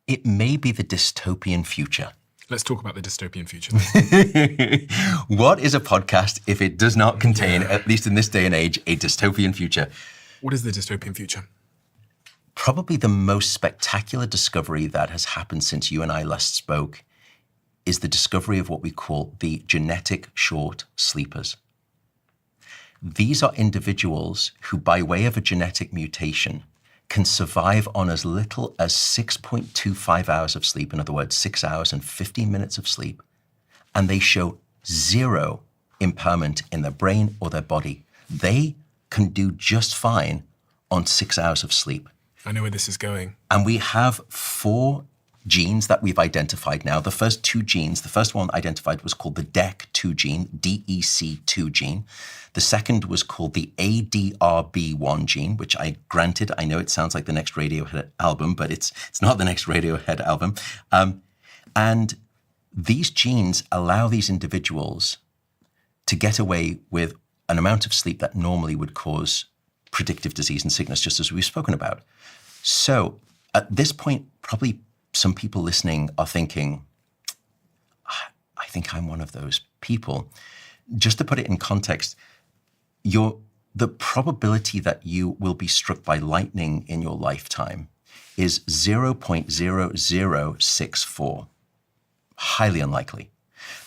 It may be the dystopian future. Let's talk about the dystopian future. What is a podcast if it does not contain, at least in this day and age, a dystopian future? What is the dystopian future? Probably the most spectacular discovery that has happened since you and I last spoke is the discovery of what we call the genetic short sleepers. These are individuals who, by way of a genetic mutation, can survive on as little as 6.25 hours of sleep, in other words, 6 hours and 15 minutes of sleep, and they show zero impairment in their brain or their body. They can do just fine on 6 hours of sleep. I know where this is going. And we have 4 genes that we've identified now. The first 2 genes, the first one identified was called the DEC2 gene, DEC2 gene. The second was called the ADRB1 gene, which I know it sounds like the next Radiohead album, but it's not the next Radiohead album. And these genes allow these individuals to get away with an amount of sleep that normally would cause predictive disease and sickness, just as we've spoken about. So at this point, probably some people listening are thinking, I think I'm one of those people. Just to put it in context, the probability that you will be struck by lightning in your lifetime is 0.0064. Highly unlikely.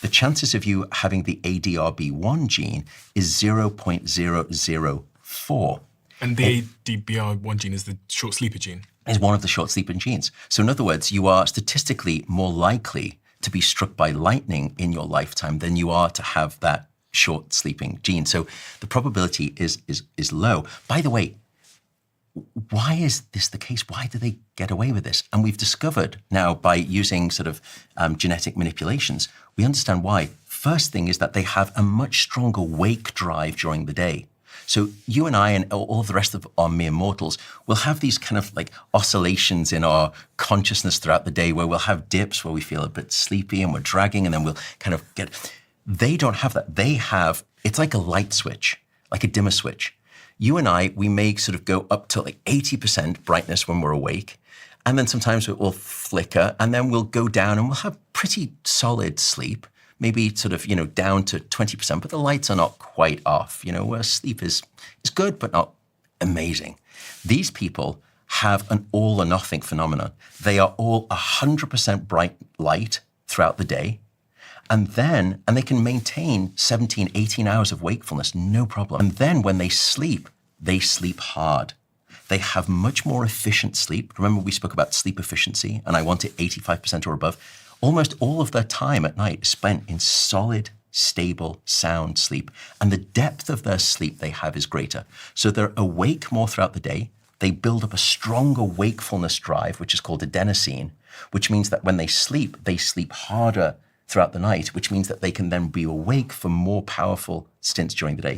The chances of you having the ADRB1 gene is 0.004. And the ADBR1 gene is the short sleeper gene? Is one of the short sleeping genes. So in other words, you are statistically more likely to be struck by lightning in your lifetime than you are to have that short sleeping gene. So the probability is low. By the way, why is this the case? Why do they get away with this? And we've discovered now by using sort of genetic manipulations, we understand why. First thing is that they have a much stronger wake drive during the day. So you and I and all the rest of our mere mortals will have these kind of like oscillations in our consciousness throughout the day where we'll have dips where we feel a bit sleepy and we're dragging and then we'll kind of get... They don't have that. They have, it's like a light switch, like a dimmer switch. You and I, we may sort of go up to like 80% brightness when we're awake. And then sometimes it will flicker and then we'll go down and we'll have pretty solid sleep. Maybe sort of, down to 20%, but the lights are not quite off, where sleep is good, but not amazing. These people have an all or nothing phenomenon. They are all 100% bright light throughout the day. And they can maintain 17, 18 hours of wakefulness, no problem. And then when they sleep hard. They have much more efficient sleep. Remember we spoke about sleep efficiency and I want it 85% or above. Almost all of their time at night is spent in solid, stable, sound sleep. And the depth of their sleep they have is greater. So they're awake more throughout the day. They build up a stronger wakefulness drive, which is called adenosine, which means that when they sleep harder throughout the night, which means that they can then be awake for more powerful stints during the day.